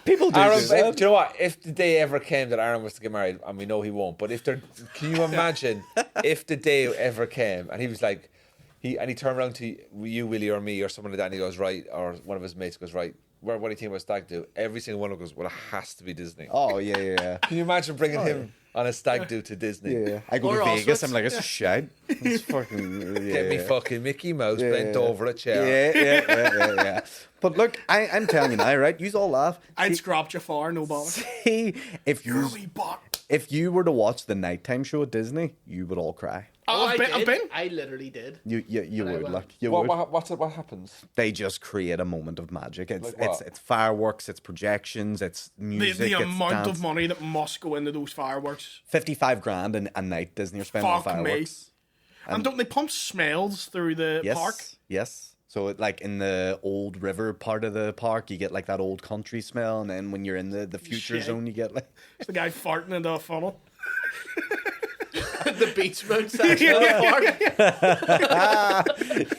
People do. Aaron, do that. do you know what? If the day ever came that Aaron was to get married, and we know he won't, but if there, can you imagine if the day ever came and he was like, he turned around to you, Willie, or me, or someone like that, and he goes, right, or one of his mates goes, right, what do you think about stag do? Every single one of them goes, well, it has to be Disney. Oh yeah. Can you imagine bringing him on a stag do to Disney? Yeah, I go Or to Vegas. Auschwitz. I'm like, it's a shite. It's fucking. Yeah. Get me fucking Mickey Mouse bent over a chair. Yeah. But look, I'm telling you now, right? You all laugh. I'd scrap Jafar, no bother. See, if You're a wee bot. you were to watch the nighttime show at Disney, you would all cry. Oh, I I've been. I literally did. You I would, went. like you What, would. what happens? They just create a moment of magic. It's Like what? it's fireworks, it's projections, it's music. The it's amount dance. of money that must go into those fireworks. 55 grand a night Disney are spending on Fuck me. fireworks. And don't they pump smells through the Yes. park? Yes. So like in the old river part of the park, you get like that old country smell, and then when you're in the future Shit. zone, you get like It's the guy farting into a funnel. The Beach Mount section of the park.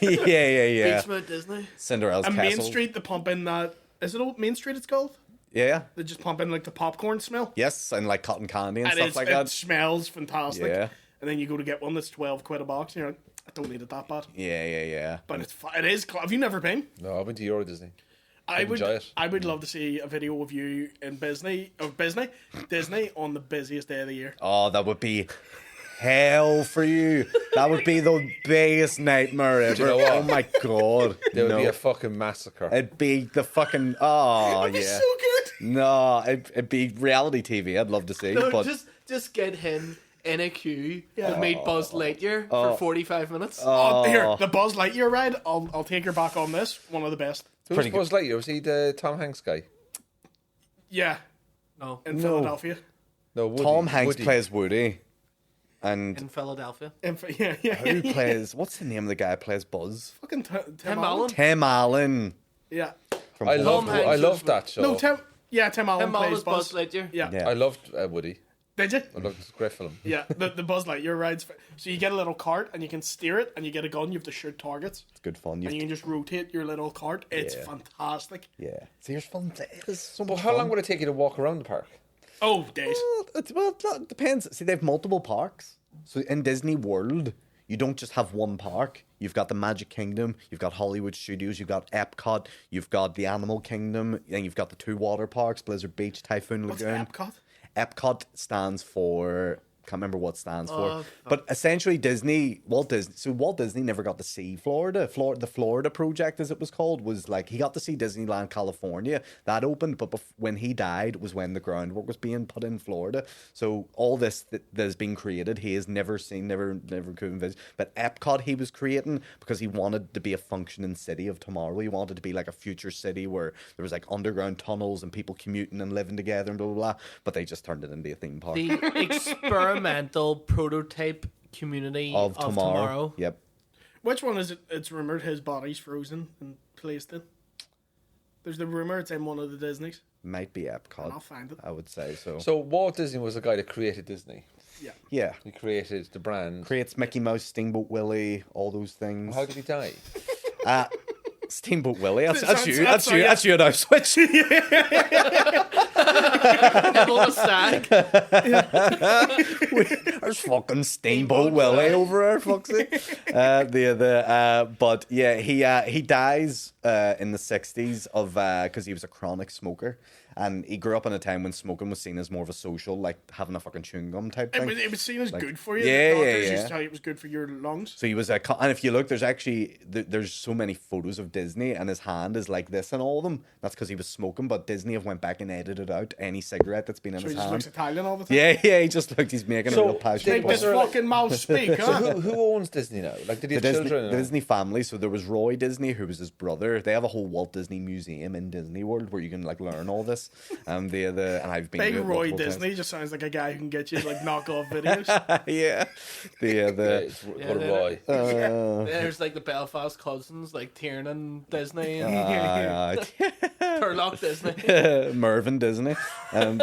yeah. Beach Mount Disney. Cinderella's And castle. Main Street, they pump in that. Is it Old Main Street? It's called. Yeah. They just pump in like the popcorn smell. Yes, and like cotton candy and And stuff like it that. smells fantastic. Yeah. And then you go to get one that's £12 a box, and you're like, I don't need it that bad. Yeah. But it is. Have you never been? No, I went to Euro Disney. I would. enjoy it. I would love to see a video of you in Disney on the busiest day of the year. Oh, that would be hell for you. That would be the biggest nightmare ever. you know what? Oh my god. There would no. be a fucking massacre. It'd be the fucking yeah. It'd be so good. No, it'd be reality TV. I'd love to see, No, but just get him in a queue Yeah. to meet Buzz Lightyear for 45 minutes. Here, the Buzz Lightyear ride. I'll take her back on this. One of the best. Who was Buzz Lightyear? Was he the Tom Hanks guy? Yeah, No, in Philadelphia. No, Woody. Tom Hanks Woody. plays Woody, and in Philadelphia. Yeah. who plays? What's the name of the guy who plays Buzz? Fucking Tim Allen. Tim Allen. Yeah. From I Buzz. loved. Hanks I was loved that show. No, Tim Allen Tim Allen plays was Buzz Lightyear. Yeah. Yeah. I loved Woody. Did you? I loved. It's a great film. Yeah, the Buzz Lightyear rides. So you get a little cart and you can steer it, and you get a gun. You have to shoot targets, It's good fun. and you can just rotate your little cart. It's Yeah. fantastic. Yeah. See, there's fun. It is so But much how fun. long would it take you to walk around the park? Oh, days. Well, it depends. See, they have multiple parks. So in Disney World, you don't just have one park. You've got the Magic Kingdom, you've got Hollywood Studios, you've got Epcot, you've got the Animal Kingdom, and you've got the two water parks, Blizzard Beach, Typhoon What's Lagoon. Epcot? Epcot stands for, can't remember what it stands Oh, for, but essentially Walt Disney never got to see Florida. The Florida project, as it was called, was like he got to see Disneyland California. That opened, but when he died was when the groundwork was being put in Florida. So all this that has been created, he has never seen, never could visit. But Epcot he was creating because he wanted to be a functioning city of tomorrow. He wanted to be like a future city where there was like underground tunnels and people commuting and living together and blah blah blah. But they just turned it into a theme park. The experimental prototype community of of tomorrow. Yep. Which one is it? It's rumored his body's frozen and placed in. There's the rumor it's in one of the Disneys. Might be Epcot. I'll find it. I would say so. So Walt Disney was the guy that created Disney. Yeah. Yeah. He created the brand. Creates Mickey Mouse, Steamboat Willie, all those things. How did he die? Steamboat Willie. That's That's- you. that's- That's you now. Switch. Him on a stack. There's fucking Steamboat Willie over there. Fuck's sake. But yeah, he dies in the 60s of because he was a chronic smoker. and he grew up in a time when smoking was seen as more of a social, like having a fucking chewing gum type thing. It was seen as good for you. Yeah, Doctors yeah. used to tell you it was good for your lungs. So he was a, and if you look, there's actually there's so many photos of Disney, and his hand is like this in all of them. That's because he was smoking, but Disney have went back and edited out any cigarette that's been in So his he just hand. looks Italian all the time. Yeah, he just looked. He's making a real passion. Make this fucking mouth speak, So huh? who owns Disney now? Like, did he The have Disney, children? the Disney family. So there was Roy Disney, who was his brother. They have a whole Walt Disney museum in Disney World where you can like learn all this. And and I've been Big to it Roy multiple Disney just sounds like a guy who can get you like knockoff videos. times. Yeah, It's what a Roy. There's like the Belfast cousins, like Tiernan Disney and Turlock Disney. Mervyn Disney, and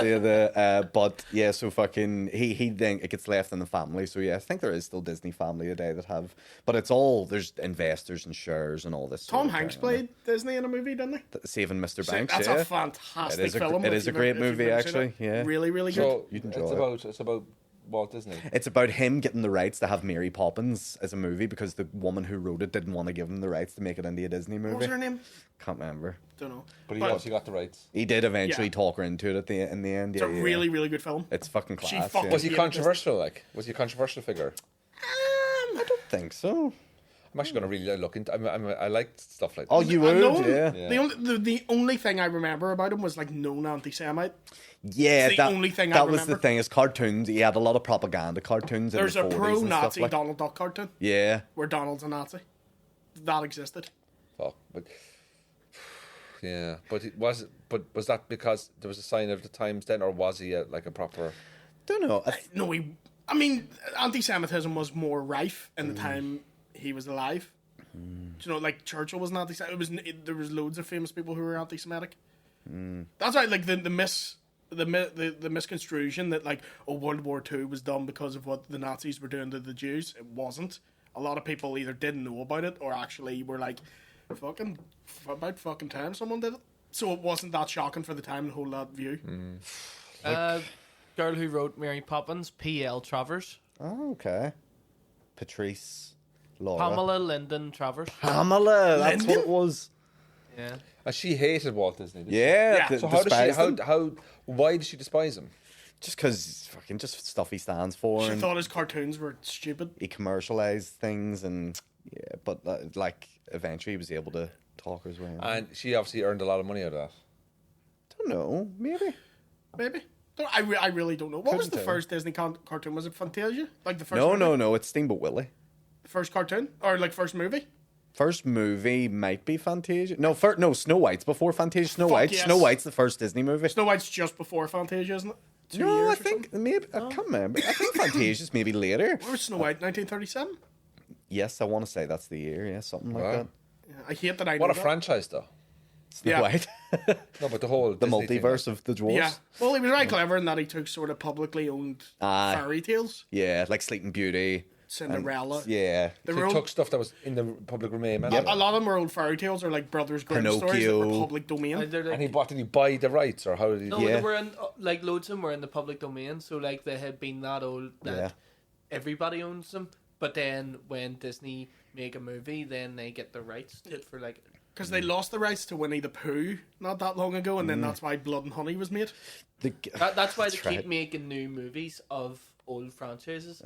but yeah, so fucking he then it gets left in the family. So yeah, I think there is still Disney family today that have, but it's all there's investors and shares and all this. Tom sort of Hanks thing, played Disney in a movie, didn't he? Saving Mr. Banks. That's yeah. a fantastic It is a film. it is a great movie actually. Yeah, Really, really good. So You'd enjoy it's about Walt Disney. it's about him getting the rights to have Mary Poppins as a movie because the woman who wrote it didn't want to give him the rights to make it into a Disney movie. What was her name? Can't remember. Don't know. But he obviously got the rights. He did eventually Yeah. talk her into it in the end. It's a really, really good film. It's fucking She class. fucking- yeah. Was he Yeah, controversial? Like, was he a controversial figure? I don't think so. I'm actually going to really look into. I like stuff like. Oh, this. you I would, know yeah. the only thing I remember about him was like known anti-Semite. Yeah, It's the that, only thing I that was the remember. thing. Is cartoons. He had a lot of propaganda cartoons. There's in a the 40s and stuff pro-Nazi like. Donald Duck cartoon Yeah, where Donald's a Nazi. That existed. Fuck, but yeah, but was that because there was a sign of the times then, or was he like a proper? don't know. No, I mean, anti-Semitism was more rife in the time he was alive. Do you know, like Churchill was an anti-Semite. There was loads of famous people who were anti-Semitic. That's right. Like the misconstruction that like World War II was done because of what the Nazis were doing to the Jews. It wasn't. A lot of people either didn't know about it or actually were like, about fucking time someone did it. So it wasn't that shocking for the time to hold that view. Girl who wrote Mary Poppins, P.L. Travers. Oh, okay. Patrice, Laura, Pamela Lyndon Travers. Pamela. That's what it was. Yeah. And she hated Walt Disney. Didn't Yeah. Yeah. She? So how does she? despised him. How? Why did she despise him? Just because fucking just stuff he stands for, She and thought his cartoons were stupid. he commercialized things, and yeah, but like eventually he was able to talk his way. And she obviously earned a lot of money out of that. don't know, maybe. Maybe. I really don't know. What was the Couldn't tell. first Disney cartoon? Was it Fantasia? Like the first No. It's Steamboat Willie. The first cartoon? Or like first movie? First movie might be Fantasia. No, Snow White's before Fantasia. Snow Fuck White. yes. Snow White's the first Disney movie. Snow White's just before Fantasia, isn't it? 2 no, years I or think something? maybe I can't remember. I think Fantasia's maybe later. Where was Snow White? 1937? Yes, I want to say that's the year. Yeah, something like Wow. that. Yeah, I hate that I know What a that. franchise, though. Snow Yeah. White. No, but the whole The Disney thing, multiverse of the dwarves. Yeah. Well, he was very clever in that he took sort of publicly owned Aye. fairy tales. Yeah, like Sleeping Beauty. and- Cinderella. yeah. They He were took old, stuff that was in the public domain. a lot of them were old fairy tales or like Brothers Grimm stories that Pinocchio. were public domain. And they're like, And did he buy the rights, or how did he? no, Yeah. they were in like loads of them were in the public domain. So like they had been that old that Yeah. everybody owns them. But then when Disney make a movie, then they get the rights to it for like. Because they lost the rights to Winnie the Pooh not that long ago, and then that's why Blood and Honey was made. That's why they That's right. keep making new movies of old franchises,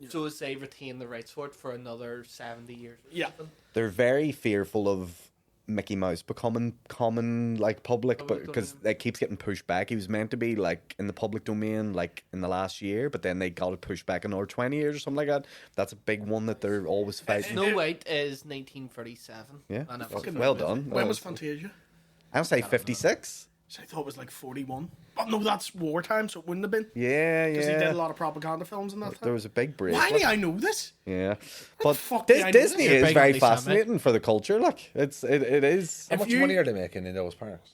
so as they retain the rights for it for another 70 years. Or Yeah. something. They're very fearful of Mickey Mouse becoming common, like public, but Public because domain. it keeps getting pushed back. He was meant to be like in the public domain, like in the last year, but then they got it pushed back another 20 years or something like that. That's a big one that they're always fighting. Snow White is 1937. Yeah. and it was Fucking a well movie. done. When was Fantasia? I'll say 56. So I thought it was like 41. But no, that's wartime, so it wouldn't have been. Yeah, Because he did a yeah. lot of propaganda films in that There time. was a big break. Why do I know this? Yeah, the but fuck did I know Disney this? You're is big very anti-Semite. fascinating for the culture. Like it is. How If much you- money are they making in those parks?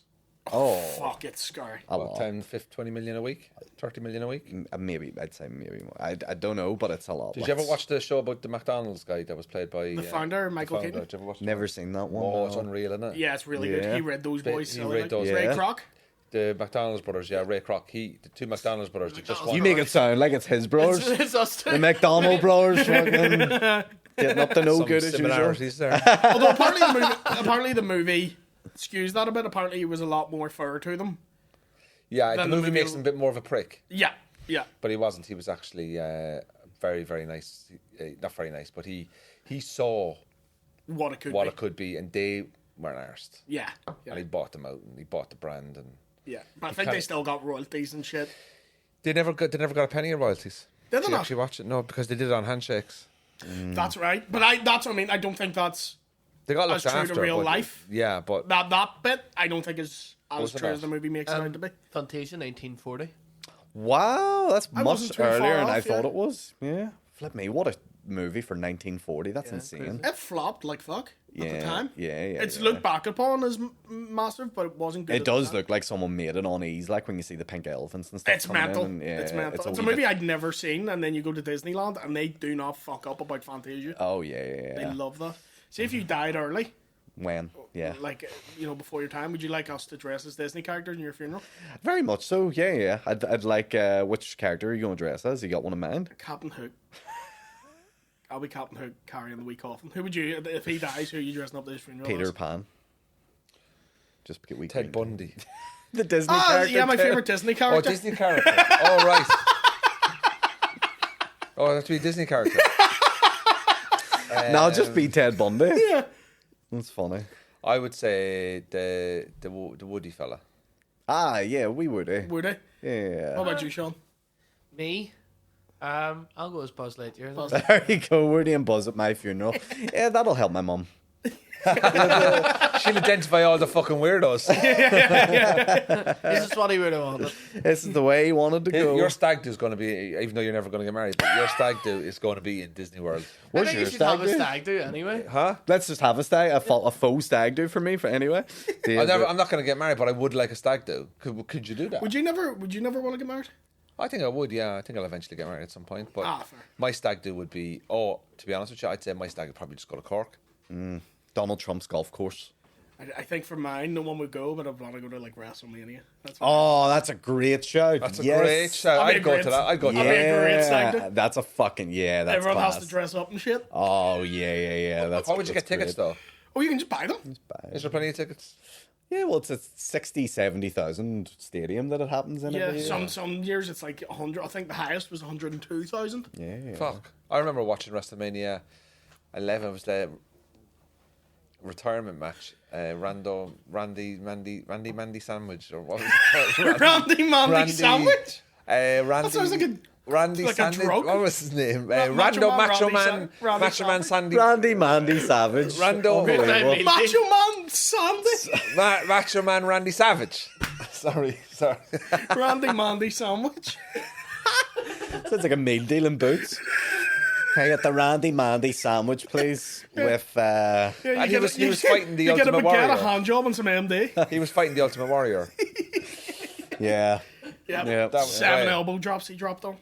Oh, Fuck, it's scary. a What, lot. 10, 50, 20 million a week? 30 million a week? Maybe I'd say maybe more. I don't know, but it's a lot. Did you ever watch the show about the McDonald's guy that was played by The founder, Michael founder? Keaton. Did you ever watch Never seen that one. Oh, it's no. unreal, isn't it? Yeah, it's really Yeah. good. He read those boys. He silly, read like. those- Ray Yeah. Kroc. The McDonald's brothers, yeah, Ray Kroc. The two McDonald's brothers that just want. You make it sound like it's his brothers. It's us two. The McDonald brothers fucking getting up to no some good as usual. similarities there. Although apparently the movie, excuse that a bit, apparently it was a lot more fair to them. Yeah, the then movie makes him a bit more of a prick. Yeah, yeah. But he wasn't. He was actually very, very nice. Not very nice, but he saw What it could be. and they weren't arsed. Yeah. And he bought them out, and he bought the brand, and Yeah, but I think they still got royalties and shit. they never got a penny of royalties. Did they you not? actually watch it? No, because they did it on handshakes. That's right. But that's what I mean. I don't think that's They got as looked true after. to real but- life. Yeah, but That bit I don't think is as Was it true not? as the movie makes it out to be. Fantasia 1940. Wow, that's I wasn't much too far earlier than I off, yeah. thought it was. Yeah. Flip me, what a movie for 1940. That's insane. crazy. It flopped like fuck at the time. Yeah. It's yeah. looked back upon as massive, but it wasn't good. It at the does time. look like someone made it on ease, like when you see the pink elephants and stuff. It's coming mental. In and, yeah, It's mental. It's a wee movie bit- I'd never seen, and then you go to Disneyland, and they do not fuck up about Fantasia. Oh yeah. They love that. See, if you died early, When? Yeah. like before your time, would you like us to dress as Disney characters in your funeral? Very much so. Yeah. I'd like. Which character are you going to dress as? You got one in mind? Captain Hook. I'll be Captain Hook carrying the wee coffin. Who would you, if he dies, who are you dressing up at his funeral? Peter as? Pan. Just get we Ted Bundy. The Disney Ah, character. yeah, my Ted. favorite Disney Oh, character. Disney character. Oh, right. Oh, that's to be a Disney character. No, just be Ted Bundy. Yeah. That's funny. I would say the Woody fella. Ah, yeah, we would. Would I? Yeah. What about you, Sean? Me? I'll go as Buzz Lightyear. Buzz- There you go, Woody and Buzz at my funeral. Yeah, that'll help my mum. She'll identify all the fucking weirdos. This is what he would have wanted. This is the way he wanted to go. Your stag do is going to be, even though you're never going to get married, but your stag do is going to be in Disney World. I Where's think your you should have stag a do? stag do anyway. Huh? Let's just have a stag, a faux stag do for me, for anyway. I'm not going to get married, but I would like a stag do. Could you do that? Would you never want to get married? I think I would, yeah. I think I'll eventually get married at some point. But Fair. my stag do would be, to be honest with you, I'd say my stag would probably just go to Cork. Donald Trump's golf course. I think for mine, no one would go, but I'd want to go to like WrestleMania. That's Oh, that's a great shout. That's a Yes. great show. I'd be I'd go great. to that. I'd go to I'd be that. a great stag do. That's a fucking, that's Everyone class. has to dress up and shit. Oh, yeah. That's, How would you get that's tickets, great. though? Oh, you can just buy them. Is there plenty of tickets? Yeah, well, it's a 60, 70,000 stadium that it happens in Yeah, every year. some years it's like 100. I think the highest was 102,000. Yeah. Fuck. I remember watching WrestleMania 11. It was the retirement match. Randy Sandwich, or what was it called? Randy Mandy Sandwich. Randy. sounds like a Randy like a Sandwich. drug. What was his name? Macho Man, Randy Macho Man Sandy. Randy Mandy Savage. Rando. Unbelievable. Macho Man Sandy. Macho Man Randy Savage. sorry. Randy Mandy Sandwich. Sounds like a meal deal in Boots. Can I get the Randy Mandy sandwich, please? With, Yeah, you And he get was- a- he was fighting the you get a Ultimate baguette, a Warrior. hand job, and some MD. He was fighting the Ultimate Warrior. yeah. Yeah, Yeah. That was- seven right. elbow drops he dropped on.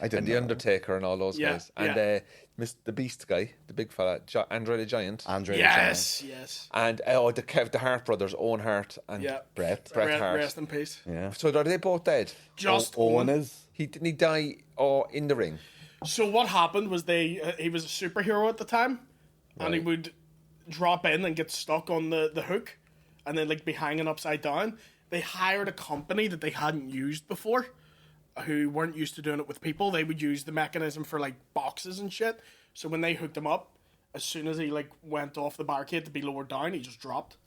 I didn't And the know. Undertaker and all those Yeah, guys. And yeah. the Beast guy, the big fella, Andre the Giant. Andre the Yes. And the Hart brothers, Owen Hart and Yeah. Brett. Bret Hart. Rest in peace. Yeah. So are they both dead? Just Owen Owen. is. Didn't he die in the ring? So what happened was he was a superhero at the time, and he would drop in and get stuck on the hook, and then like be hanging upside down. They hired a company that they hadn't used before, who weren't used to doing it with people. They would use the mechanism for like boxes and shit. So when they hooked him up, as soon as he like went off the barricade to be lowered down, he just dropped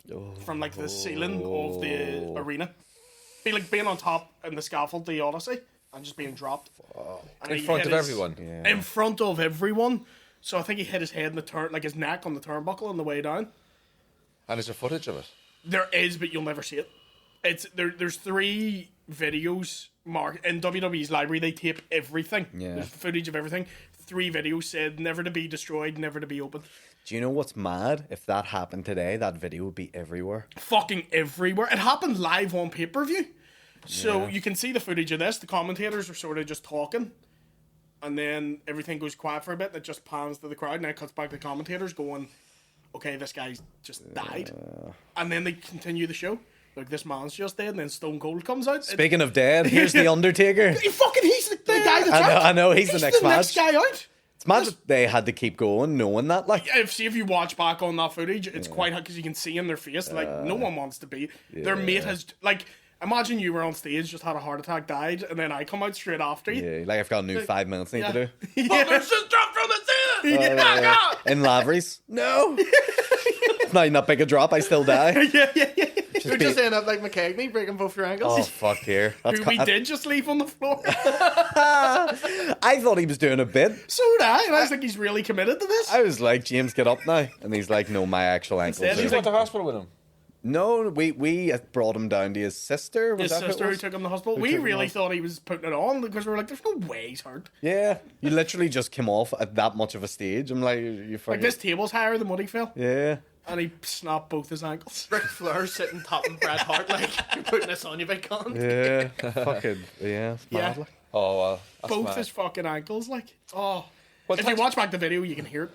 from like the ceiling of the arena. Be like being on top in the scaffold, the Odyssey, and just being dropped. And In he front hit of his- everyone. In front of everyone. So I think he hit his head in the turn, like his neck on the turnbuckle on the way down. And is there footage of it? There is, but you'll never see it. There's 3 videos in WWE's library. They tape everything. Yeah. There's footage of everything. 3 videos said never to be destroyed, never to be opened. Do you know what's mad? If that happened today, that video would be everywhere. Fucking everywhere. It happened live on pay-per-view. So you can see the footage of this. The commentators are sort of just talking. And then everything goes quiet for a bit. And it just pans to the crowd. And then it cuts back to the commentators going, okay, this guy's just died. And then they continue the show. Like, this man's just dead. And then Stone Cold comes out. Speaking of dead, here's the Undertaker. He's the guy that's out. I know, he's the next match. guy out. It's mad that they had to keep going knowing that. Like, If you watch back on that footage, it's quite hard because you can see in their face, like, no one wants to be. Their mate has, like, Imagine you were on stage, just had a heart attack, died, and then I come out straight after you. Yeah, like I've got a new 5 minutes I need to do. Yeah. There's just dropped from the ceiling! Yeah. In Lavery's. No. It's not even that big a drop, I still die. Yeah. You're just end up like McKegney, breaking both your ankles. Oh, fuck here. That's Who we did just leave on the floor. I thought he was doing a bit. So did I, and I was like, he's really committed to this. I was like, James, get up now. And he's like, no, my actual ankles. Instead, You he's are- went to hospital with him. No, we brought him down to his sister. Was His that who it sister who was? took him to the hospital. Who We took him really off? thought he was putting it on because we were like, there's no way he's hurt. Yeah, you literally just came off at that much of a stage. I'm like, you Like, fucking... this table's higher than what he fell. Yeah. And he snapped both his ankles. Ric Flair sitting topping Bret Hart like, you're putting this on you, big cunt. Yeah. Fucking, yeah. It's Yeah. mad, like. Oh, well. That's Both mad. his fucking ankles, like. Oh. Well, If you thanks- watch back the video, you can hear it.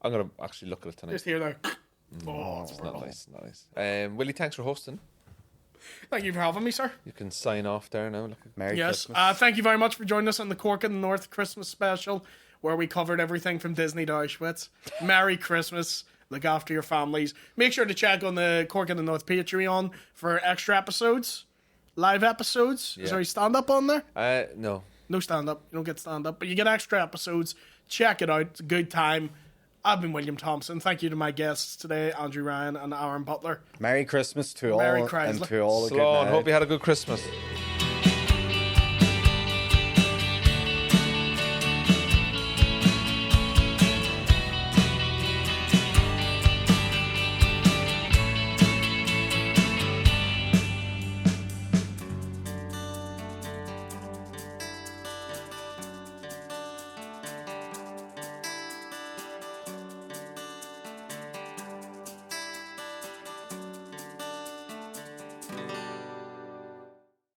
I'm going to actually look at it tonight. Just hear that. Oh, it's Not brutal. nice. Willie, thanks for hosting. Thank you for having me, sir. You can sign off there now. Look. Merry Yes. Christmas. Thank you very much for joining us on the Cork in the North Christmas special, where we covered everything from Disney to Auschwitz. Merry Christmas. Look after your families. Make sure to check on the Cork in the North Patreon for extra episodes, live episodes. Is Yeah. there stand up on there? No. No stand up. You don't get stand up, but you get extra episodes. Check it out. It's a good time. I've been William Thompson. Thank you to my guests today, Andrew Ryan and Aaron Butler. Merry Christmas to Merry all, Chrysler. and to all a good Sloan, night. hope you had a good Christmas.